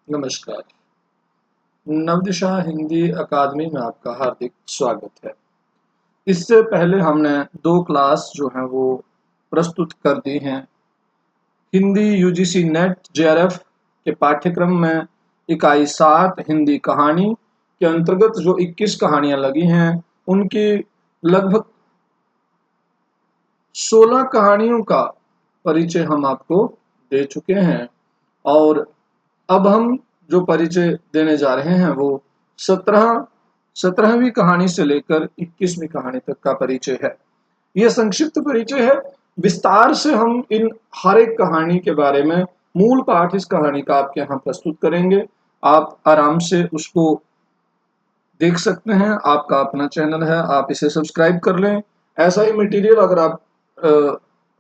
नमस्कार। नवदिशा हिंदी अकादमी में आपका हार्दिक स्वागत है। इससे पहले हमने 2 क्लास जो हैं वो प्रस्तुत कर दी हैं। हिंदी यूजीसी नेट जेआरएफ के पाठ्यक्रम में इकाई 7 हिंदी कहानी के अंतर्गत जो 21 कहानियाँ लगी हैं, उनकी लगभग 16 कहानियों का परिचय हम आपको दे चुके हैं और अब हम जो परिचय देने जा रहे हैं वो 17वीं कहानी से लेकर 21वीं कहानी तक का परिचय है। यह संक्षिप्त परिचय है। विस्तार से हम इन हर एक कहानी के बारे में मूल पाठ इस कहानी का आपके यहाँ प्रस्तुत करेंगे। आप आराम से उसको देख सकते हैं। आपका अपना चैनल है, आप इसे सब्सक्राइब कर लें। ऐसा ही मटेरियल अगर आप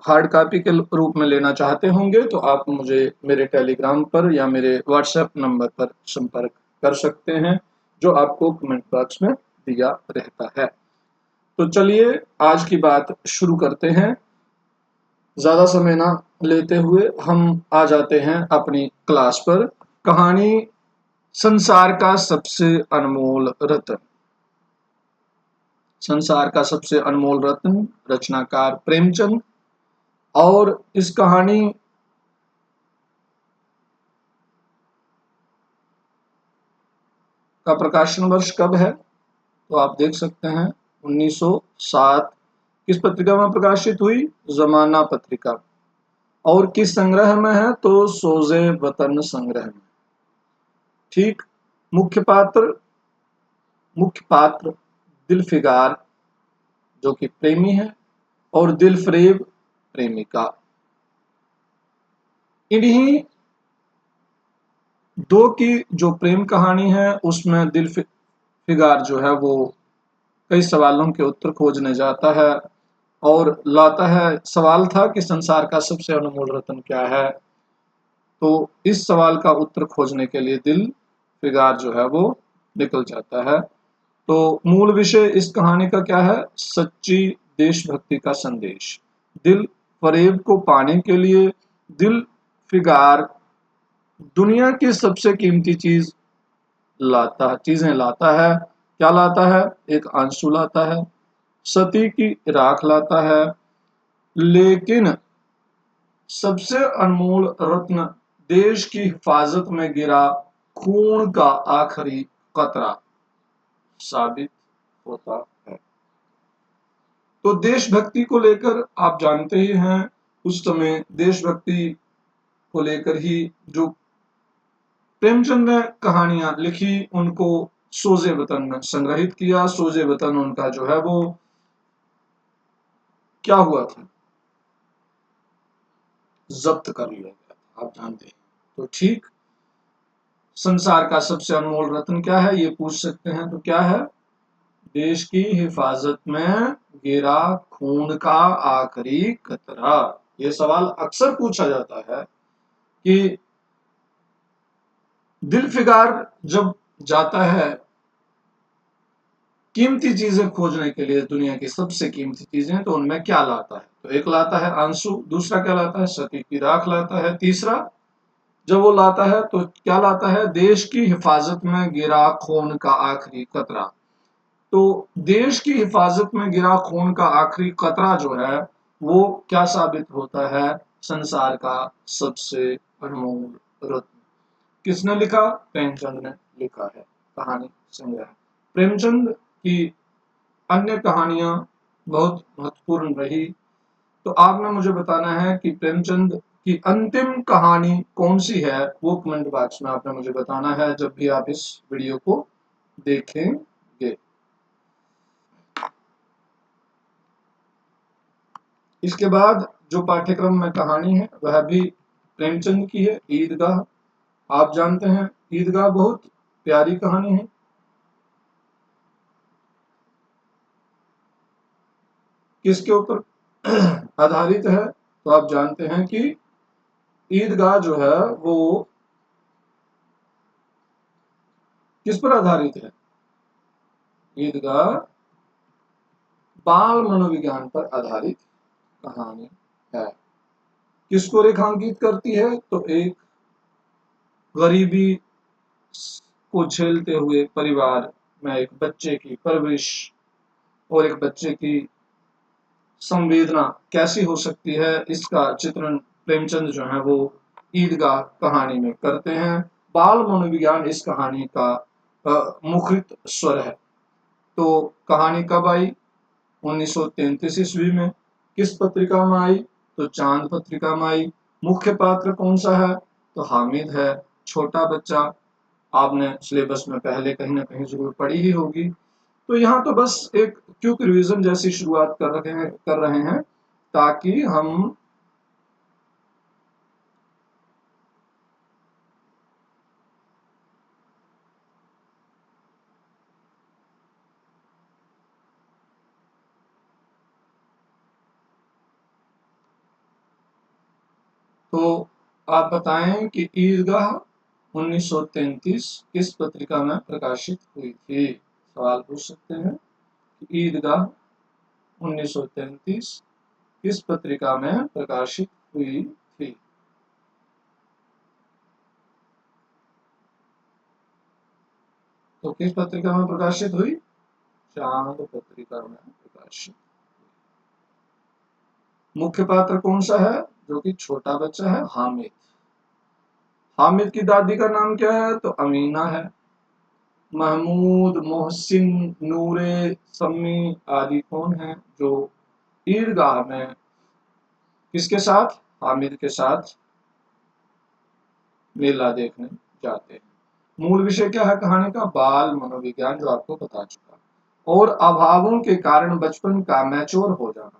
हार्ड कॉपी के रूप में लेना चाहते होंगे तो आप मुझे मेरे टेलीग्राम पर या मेरे व्हाट्सएप नंबर पर संपर्क कर सकते हैं, जो आपको कमेंट बॉक्स में दिया रहता है। तो चलिए आज की बात शुरू करते हैं। ज़्यादा समय ना लेते हुए हम आ जाते हैं अपनी क्लास पर। कहानी संसार का सबसे अनमोल रत्न। संसार का सबसे अनमोल रत्न, रचनाकार प्रेमचंद। और इस कहानी का प्रकाशन वर्ष कब है तो आप देख सकते हैं 1907। किस पत्रिका में प्रकाशित हुई? जमाना पत्रिका। और किस संग्रह में है तो सोजे वतन संग्रह में। ठीक। मुख्य पात्र दिलफिगार जो कि प्रेमी है और दिलफरेब प्रेमिका। इन्हीं दो की जो प्रेम कहानी है उसमें दिलफिगार जो है वो कई सवालों के उत्तर खोजने जाता है और लाता है। सवाल था कि संसार का सबसे अनमोल रत्न क्या है, तो इस सवाल का उत्तर खोजने के लिए दिलफिगार जो है वो निकल जाता है। तो मूल विषय इस कहानी का क्या है? सच्ची देशभक्ति का संदेश। दिल फरेब को पाने के लिए दिल फिगार दुनिया की सबसे कीमती चीजें लाता है। क्या लाता है? एक आंसू लाता है, सती की राख लाता है, लेकिन सबसे अनमोल रत्न देश की हिफाजत में गिरा खून का आखिरी कतरा साबित होता है। तो देशभक्ति को लेकर आप जानते ही हैं, उस समय देशभक्ति को लेकर ही जो प्रेमचंद ने कहानियां लिखी उनको सोजे वतन में संग्रहित किया। सोजे वतन उनका जो है वो क्या हुआ था? जब्त कर लिया गया था, आप जानते हैं। तो ठीक, संसार का सबसे अनमोल रत्न क्या है ये पूछ सकते हैं, तो क्या है? देश की हिफाजत में गिरा खून का आखिरी कतरा। ये सवाल अक्सर पूछा जाता है कि दिलफिगार जब जाता है कीमती चीजें खोजने के लिए, दुनिया की सबसे कीमती चीजें, तो उनमें क्या लाता है? तो एक लाता है आंसू, दूसरा क्या लाता है? सती की राख लाता है, तीसरा जब वो लाता है तो क्या लाता है? देश की हिफाजत में गिरा खून का आखिरी कतरा। तो देश की हिफाजत में गिरा खून का आखिरी कतरा जो है वो क्या साबित होता है? संसार का सबसे अनमोल रत्न। किसने लिखा? प्रेमचंद ने लिखा है। कहानी संग्रह प्रेमचंद की अन्य कहानियां बहुत महत्वपूर्ण रही। तो आपने मुझे बताना है कि प्रेमचंद की अंतिम कहानी कौन सी है, वो कमेंट बॉक्स में आपने मुझे बताना है जब भी आप इस वीडियो को देखेंगे। इसके बाद जो पाठ्यक्रम में कहानी है वह भी प्रेमचंद की है, ईदगाह। आप जानते हैं ईदगाह बहुत प्यारी कहानी है। किसके ऊपर आधारित है? तो आप जानते हैं कि ईदगाह जो है वो किस पर आधारित है? ईदगाह बाल मनोविज्ञान पर आधारित कहानी है। किसको रेखांकित करती है? तो एक गरीबी को झेलते हुए परिवार में एक बच्चे की परवरिश और एक बच्चे की संवेदना कैसी हो सकती है, इसका चित्रण प्रेमचंद जो है वो ईदगाह कहानी में करते हैं। बाल मनोविज्ञान इस कहानी का मुखरित स्वर है। तो कहानी कब आई? 1933 ईस्वी में। किस पत्रिका में आई? तो चांद पत्रिका में आई। मुख्य पात्र कौन सा है? तो हामिद है, छोटा बच्चा। आपने सिलेबस में पहले कहीं ना कहीं जरूर पढ़ी ही होगी। तो यहाँ तो बस एक क्विक रिवीजन जैसी शुरुआत कर रहे हैं ताकि हम तो आप बताएं कि ईदगाह 1933 किस पत्रिका में प्रकाशित हुई थी? सवाल पूछ सकते हैं कि ईदगाह 1933 किस पत्रिका में प्रकाशित हुई थी? तो किस पत्रिका में प्रकाशित हुई? चांद पत्रिका में प्रकाशित। मुख्य पात्र कौन सा है? जो कि छोटा बच्चा है, हामिद। हामिद की दादी का नाम क्या है? तो अमीना है। महमूद, मोहसिन, नूरे, सम्मी आदि कौन है जो ईदगाह में किसके साथ? हामिद के साथ मेला देखने जाते हैं। मूल विषय क्या है कहानी का? बाल मनोविज्ञान, जो आपको बता चुका। और अभावों के कारण बचपन का मैच्योर हो जाना,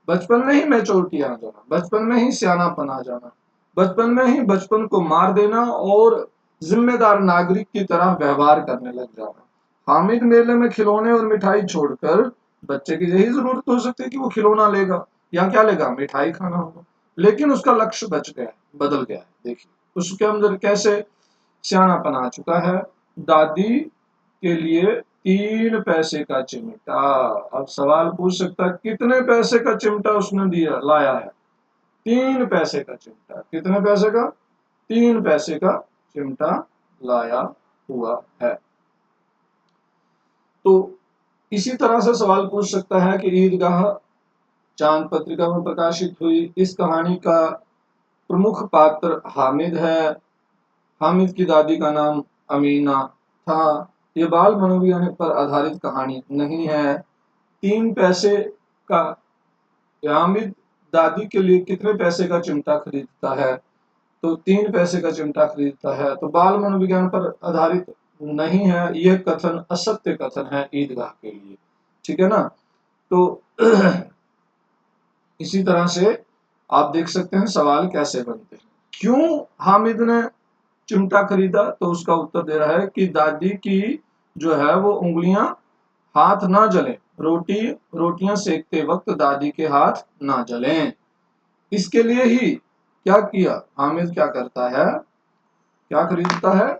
बचपन में ही मैच्योरिटी आ जाना, बचपन में ही सियानापन आ जाना, बचपन में ही बचपन को मार देना और जिम्मेदार नागरिक की तरह व्यवहार करने लग जाना। हामिद मेले में खिलौने और मिठाई छोड़कर, बच्चे की यही जरूरत हो सकती है कि वो खिलौना लेगा या क्या लेगा? मिठाई खाना होगा। लेकिन उसका लक्ष्य बच गया, बदल गया है। देखिए उसके अंदर कैसे सियानापन आ चुका है। दादी के लिए 3 पैसे का चिमटा। अब सवाल पूछ सकता है कितने पैसे का चिमटा उसने दिया लाया है? 3 पैसे का चिमटा। कितने पैसे का? 3 पैसे का चिमटा लाया हुआ है। तो इसी तरह से सवाल पूछ सकता है कि ईदगाह चांद पत्रिका में प्रकाशित हुई। इस कहानी का प्रमुख पात्र हामिद है। हामिद की दादी का नाम अमीना था। ये बाल मनोविज्ञान पर आधारित कहानी नहीं है। 3 पैसे का हामिद दादी के लिए कितने पैसे का चिमटा खरीदता है? तो 3 पैसे का चिमटा खरीदता है। तो बाल मनोविज्ञान पर आधारित नहीं है। यह कथन असत्य कथन है ईदगाह के लिए। ठीक है ना? तो इसी तरह से आप देख सकते हैं सवाल कैसे बनते हैं। क्यों हामिद ने चिमटा खरीदा? तो उसका उत्तर दे रहा है कि दादी की जो है वो उंगलियां हाथ ना जलें, रोटियां सेकते वक्त दादी के हाथ ना जलें। इसके लिए ही क्या किया हामिद? क्या करता है? क्या खरीदता है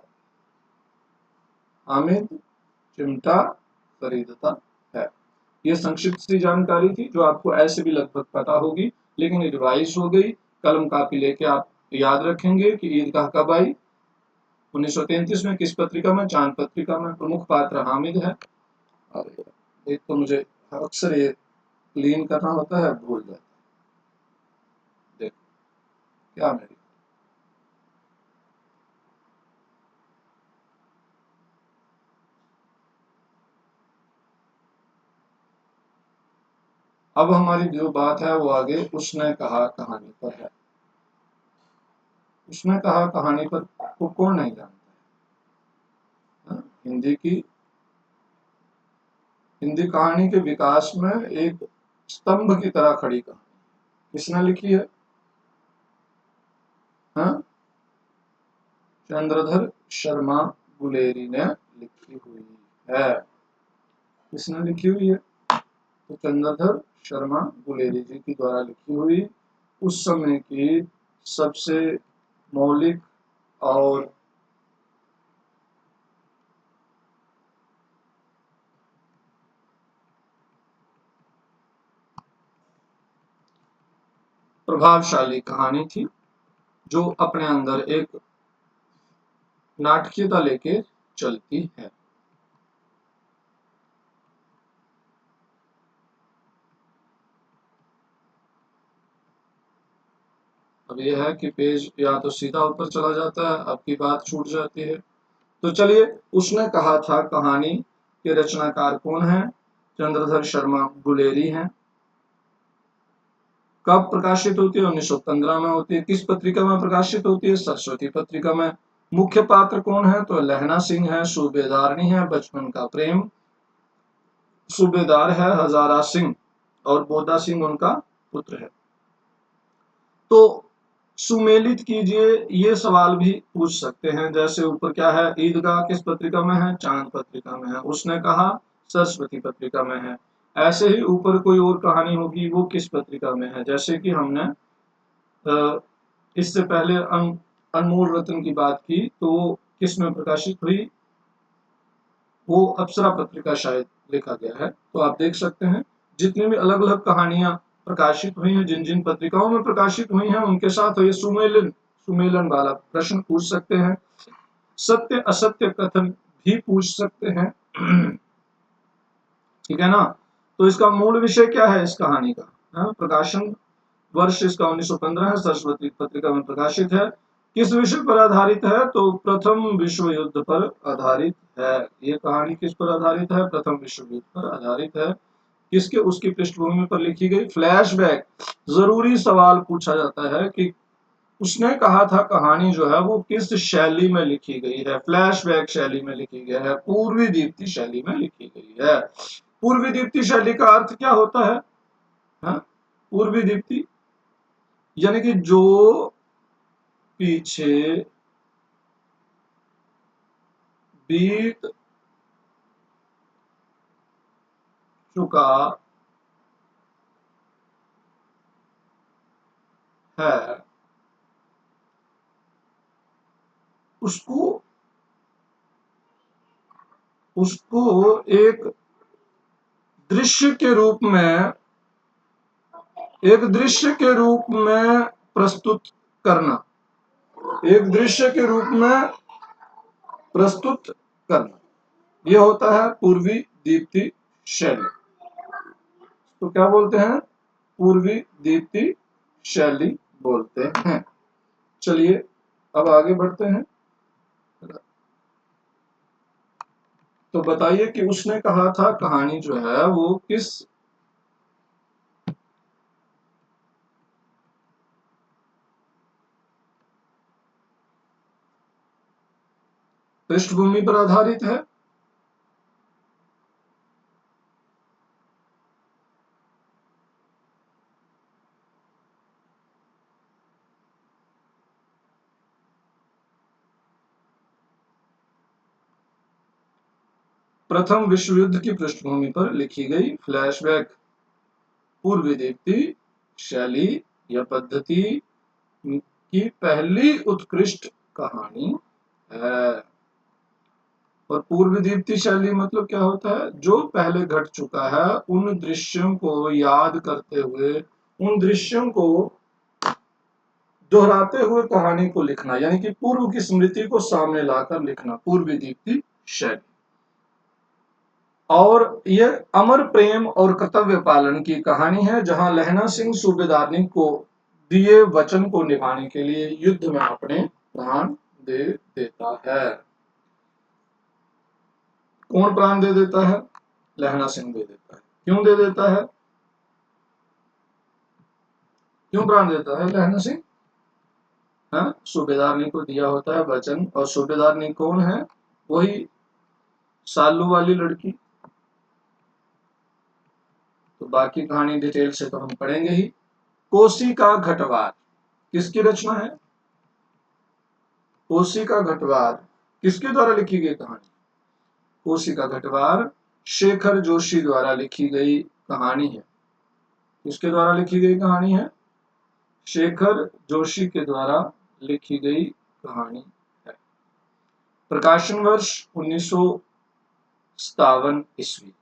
हामिद? चिमटा खरीदता है। यह संक्षिप्त सी जानकारी थी जो आपको ऐसे भी लगभग पता होगी, लेकिन रिवाइज हो गई। कलम कापी लेके आप याद रखेंगे कि ईदगाह कब आई? 1933 में। किस पत्रिका में? चांद पत्रिका में। प्रमुख पात्र हामिद है। अरे एक तो मुझे अक्सर ये क्लीन करना होता है, भूल जाता। देखो क्या मेरी। अब हमारी जो बात है वो आगे उसने कहा कहानी पर है। उसने कहा कहानी पर को कौन नहीं जानता है? हिंदी कहानी के विकास में एक स्तंभ की तरह खड़ी कहानी किसने लिखी है? हाँ? चंद्रधर शर्मा गुलेरी ने लिखी हुई है। किसने लिखी हुई है? तो चंद्रधर शर्मा गुलेरी जी की द्वारा लिखी हुई उस समय की सबसे मौलिक और प्रभावशाली कहानी थी, जो अपने अंदर एक नाटकीयता लेके चलती है। अब यह है कि पेज या तो सीधा ऊपर चला जाता है, आपकी बात छूट जाती है। तो चलिए, उसने कहा था कहानी के रचनाकार कौन है? चंद्रधर शर्मा गुलेरी हैं। कब प्रकाशित होती है? 1915 में होती है। किस पत्रिका में प्रकाशित होती है? सरस्वती पत्रिका में। मुख्य पात्र कौन है? तो लहना सिंह है, सूबेदारनी है, बचपन का प्रेम, सूबेदार है हजारा सिंह, और बोदा सिंह उनका पुत्र है। तो सुमेलित कीजिए, ये सवाल भी पूछ सकते हैं। जैसे ऊपर क्या है? ईदगाह किस पत्रिका में है? चांद पत्रिका में है। उसने कहा सरस्वती पत्रिका में है। ऐसे ही ऊपर कोई और कहानी होगी, वो किस पत्रिका में है? जैसे कि हमने इससे पहले अनमोल रत्न की बात की, तो वो किस में प्रकाशित हुई? वो अप्सरा पत्रिका शायद लिखा गया है। तो आप देख सकते हैं जितनी भी अलग अलग कहानियां प्रकाशित हुई हैं, जिन जिन पत्रिकाओं में प्रकाशित हुई हैं, उनके साथ ये सुमेलन सुमेलन वाला प्रश्न पूछ सकते हैं। सत्य असत्य कथन भी पूछ सकते हैं। ठीक है ना? तो इसका मूल विषय क्या है इस कहानी का? प्रकाशन वर्ष इसका 1915 है, सरस्वती पत्रिका में प्रकाशित है। किस विषय पर आधारित है? तो प्रथम विश्व युद्ध पर आधारित है। ये कहानी किस पर आधारित है? प्रथम विश्व युद्ध पर आधारित है। किसके? उसकी पृष्ठभूमि पर लिखी गई। फ्लैशबैक, जरूरी सवाल पूछा जाता है कि उसने कहा था कहानी जो है वो किस शैली में लिखी गई है? फ्लैशबैक शैली में लिखी गई है, पूर्वी दीप्ति शैली में लिखी गई है। पूर्वी दीप्ति शैली का अर्थ क्या होता है? हाँ? पूर्वी दीप्ति यानी कि जो पीछे बीत चुका है उसको उसको एक दृश्य के रूप में एक दृश्य के रूप में प्रस्तुत करना, एक दृश्य के रूप में प्रस्तुत करना, यह होता है पूर्वी दीप्ति शैली। तो क्या बोलते हैं? पूर्वी दीप्ति शैली बोलते हैं। चलिए अब आगे बढ़ते हैं। तो बताइए कि उसने कहा था कहानी जो है वो किस पृष्ठभूमि पर आधारित है? प्रथम विश्व युद्ध की पृष्ठभूमि पर लिखी गई फ्लैशबैक पूर्वी दीप्ति शैली या पद्धति की पहली उत्कृष्ट कहानी है। और पूर्व दीप्ति शैली मतलब क्या होता है? जो पहले घट चुका है उन दृश्यों को याद करते हुए, उन दृश्यों को दोहराते हुए कहानी को लिखना, यानी कि पूर्व की स्मृति को सामने लाकर लिखना, पूर्व दीप्ति शैली। और यह अमर प्रेम और कर्तव्य पालन की कहानी है, जहां लहना सिंह सूबेदारनी को दिए वचन को निभाने के लिए युद्ध में अपने प्राण दे देता है। कौन प्राण दे देता है? लहना सिंह दे देता है। क्यों दे देता है? क्यों प्राण देता है लहना सिंह? हाँ, सूबेदारनी को दिया होता है वचन। और सूबेदारनी कौन है? वही सालू वाली लड़की। तो बाकी कहानी डिटेल से तो हम पढ़ेंगे ही। कोसी का घटवार किसकी रचना है? कोसी का घटवार किसके द्वारा लिखी गई कहानी? कोसी का घटवार शेखर जोशी द्वारा लिखी गई कहानी है। किसके द्वारा लिखी गई कहानी है? शेखर जोशी के द्वारा लिखी गई कहानी है। प्रकाशन वर्ष 1957 ईस्वी।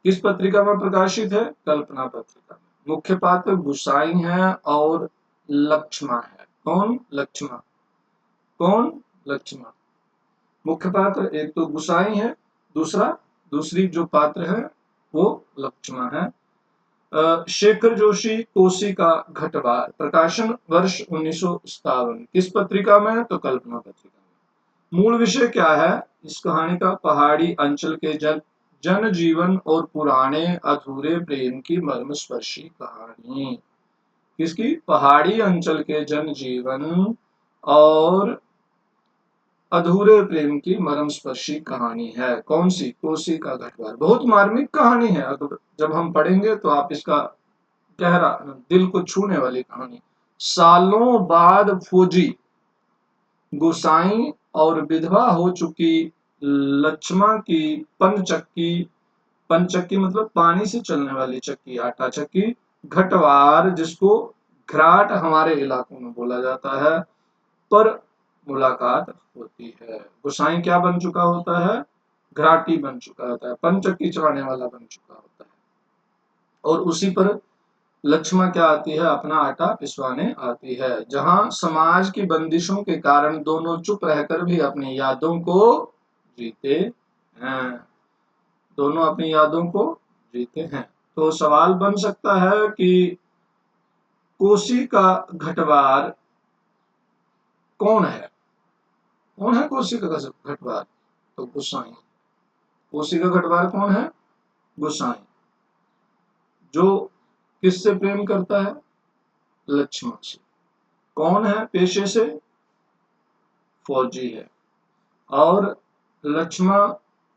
किस पत्रिका में प्रकाशित है? कल्पना पत्रिका में। मुख्य पात्र गुसाई है और लक्ष्मा है। कौन? लक्ष्मा। कौन? लक्ष्मा। मुख्य पात्र एक तो गुसाई है, दूसरी जो पात्र है वो लक्ष्मण है। शेखर जोशी कोसी का घटवार, प्रकाशन वर्ष 1957, किस पत्रिका में? तो कल्पना पत्रिका में। मूल विषय क्या है इस कहानी का? पहाड़ी अंचल के जन जीवन और पुराने अधूरे प्रेम की मर्मस्पर्शी कहानी। किसकी? पहाड़ी अंचल के जन जीवन और अधूरे प्रेम की मर्मस्पर्शी कहानी है। कौन सी? कोसी का घटवार। बहुत मार्मिक कहानी है, अगर जब हम पढ़ेंगे तो आप इसका गहरा दिल को छूने वाली कहानी। सालों बाद फौजी गुसाई और विधवा हो चुकी लक्ष्मा की पनचक्की, पनचक्की मतलब पानी से चलने वाली चक्की, आटा चक्की, घटवार जिसको घराट हमारे इलाकों में बोला जाता है, पर मुलाकात होती है। गुसाई क्या बन चुका होता है? घराटी बन चुका होता है, पनचक्की चलाने वाला बन चुका होता है, और उसी पर लक्ष्मा क्या आती है? अपना आटा पिसवाने आती है। जहां समाज की बंदिशों के कारण दोनों चुप रहकर भी अपनी यादों को जीते हैं, दोनों अपनी यादों को जीते हैं। तो सवाल बन सकता है कि कोसी का घटवार कौन है? कौन है कोसी का घटवार? तो गुसाई। कोसी का घटवार कौन है? गुसाई, जो किससे प्रेम करता है? लक्ष्मण से। कौन है पेशे से? फौजी है। और लक्ष्मण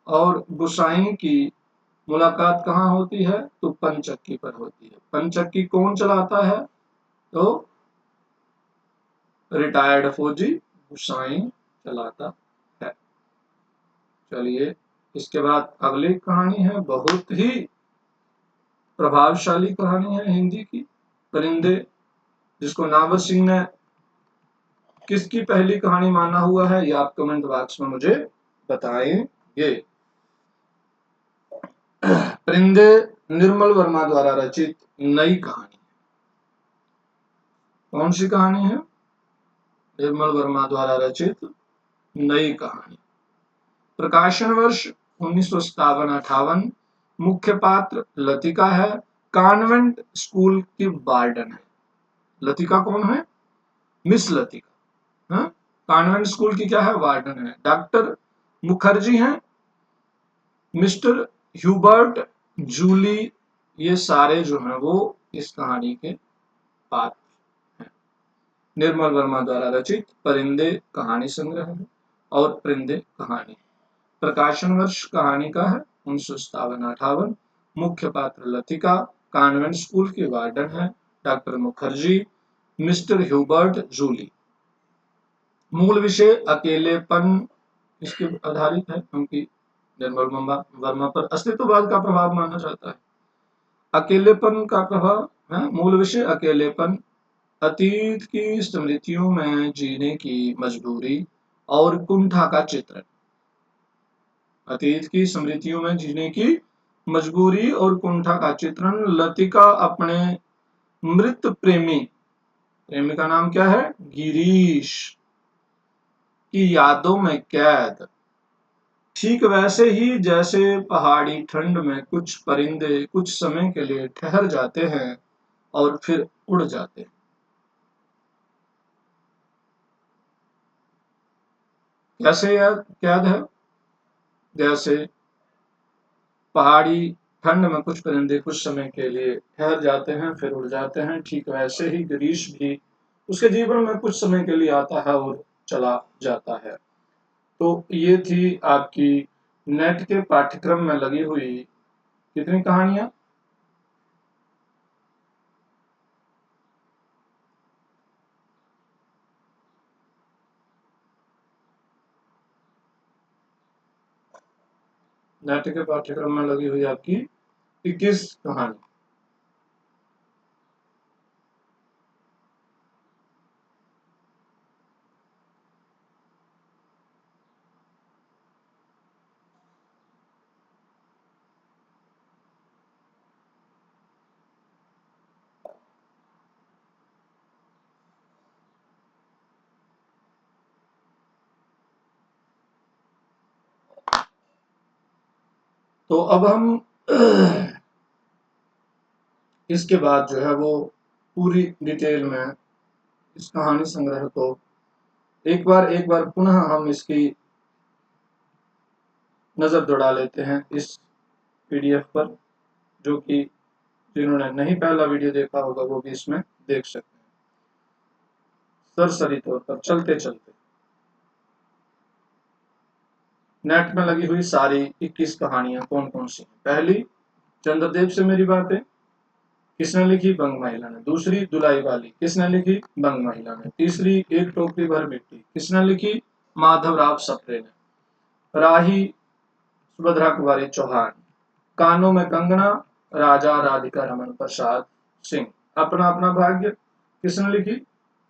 और गुसाई की मुलाकात कहाँ होती है? तो पंचक्की पर होती है। पंचक्की कौन चलाता है? तो रिटायर्ड फौजी गुसाई चलाता है। चलिए, इसके बाद अगली कहानी है, बहुत ही प्रभावशाली कहानी है हिंदी की, परिंदे, जिसको नावर सिंह ने किसकी पहली कहानी माना हुआ है, ये आप कमेंट बॉक्स में मुझे बताएंगे। परिंदे निर्मल वर्मा द्वारा रचित नई कहानी। कौन सी कहानी है? निर्मल वर्मा द्वारा रचित नई कहानी। प्रकाशन वर्ष 1957-58। मुख्य पात्र लतिका है, कॉन्वेंट स्कूल की वार्डन है। लतिका कौन है? मिस लतिका। हाँ? कॉन्वेंट स्कूल की क्या है? वार्डन है। डॉक्टर मुखर्जी हैं, मिस्टर ह्यूबर्ट, जूली, ये सारे जो हैं वो इस कहानी के पात्र हैं। निर्मल वर्मा द्वारा रचित परिंदे कहानी संग्रह है, और परिंदे कहानी। प्रकाशन वर्ष कहानी का है 1957-58। मुख्य पात्र लतिका, कॉन्वेंट स्कूल की वार्डन है, doctor Mukherjee, mister Hubert, Julie. मूल विषय अकेलेपन इसके आधारित है, क्योंकि निर्मल वर्मा पर अस्तित्ववाद का प्रभाव माना जाता है। अकेलेपन का प्रभाव है। मूल विषय अकेलेपन, अतीत की स्मृतियों में जीने की मजबूरी और कुंठा का चित्रण। अतीत की स्मृतियों में जीने की मजबूरी और कुंठा का चित्रण। लतिका अपने मृत प्रेमी, प्रेमी का नाम क्या है? गिरीश, की यादों में कैद। ठीक वैसे ही जैसे पहाड़ी ठंड में कुछ परिंदे कुछ समय के लिए ठहर जाते हैं और फिर उड़ जाते हैं। कैसे याद कैद है? जैसे पहाड़ी ठंड में कुछ परिंदे कुछ समय के लिए ठहर जाते हैं फिर उड़ जाते हैं, ठीक वैसे ही गिरीश भी उसके जीवन में कुछ समय के लिए आता है और चला जाता है। तो ये थी आपकी नेट के पाठ्यक्रम में लगी हुई कितनी कहानियां? नेट के पाठ्यक्रम में लगी हुई आपकी 21 कहानी। तो अब हम इसके बाद जो है वो पूरी डिटेल में इस कहानी संग्रह को एक बार पुनः हम इसकी नजर दौड़ा लेते हैं इस पीडीएफ पर, जो कि जिन्होंने नहीं पहला वीडियो देखा होगा वो भी इसमें देख सकते हैं सरसरी तौर पर चलते चलते। नेट में लगी हुई सारी 21 कहानियां कौन कौन सी हैं? पहली, चंद्रदेव से मेरी बातें, किसने लिखी? बंग महिला ने। दूसरी, दुलाई वाली, किसने लिखी? बंग महिला ने। तीसरी, एक टोकरी भर मिट्टी, किसने लिखी? माधवराव सप्रे ने। राही, सुभद्रा कुमारी चौहान। कानों में कंगना, राजा राधिका रमन प्रसाद सिंह। अपना अपना भाग्य, किसने लिखी?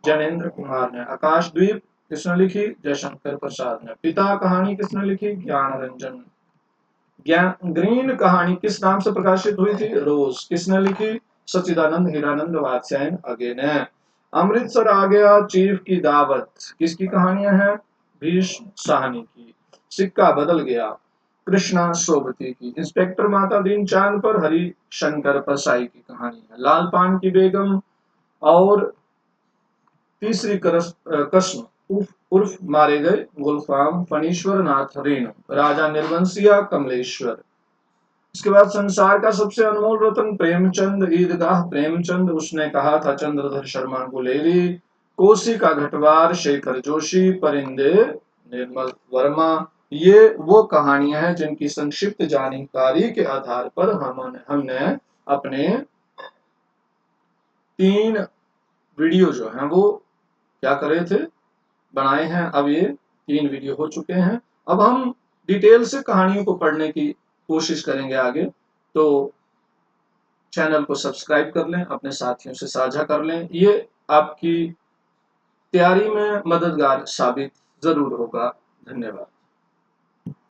जैनेन्द्र कुमार ने। आकाशद्वीप, किसने लिखी? जयशंकर प्रसाद ने। पिता कहानी किसने लिखी? ज्ञान रंजन। ग्रीन कहानी किस नाम से प्रकाशित हुई थी? रोज, किसने लिखी? सच्चिदानंद हीरानंद वात्स्यायन अगे ने। अमृतसर आ गया चीफ की दावत, किसकी कहानियां हैं? भीष्म साहनी की। सिक्का बदल गया, कृष्णा सोबती की। इंस्पेक्टर माता दीन चांद पर, हरि शंकर परसाई की कहानी है। लाल पान की बेगम और तीसरी कसम उर्फ मारे गए गुलफाम फणीश्वर नाथ रेणु। राजा निर्वंशिया कमलेश्वर। इसके बाद संसार का सबसे अनमोल रत्न प्रेमचंद, ईदगाह प्रेमचंद, उसने कहा था चंद्रधर शर्मा गुलेरी। कोसी का घटवार शेखर जोशी, परिंदे निर्मल वर्मा। ये वो कहानियां हैं जिनकी संक्षिप्त जानकारी के आधार पर हमने अपने 3 वीडियो जो हैं वो क्या करे थे, बनाए हैं। अब ये 3 वीडियो हो चुके हैं। अब हम डिटेल से कहानियों को पढ़ने की कोशिश करेंगे आगे। तो चैनल को सब्सक्राइब कर लें, अपने साथियों से साझा कर लें, ये आपकी तैयारी में मददगार साबित जरूर होगा। धन्यवाद।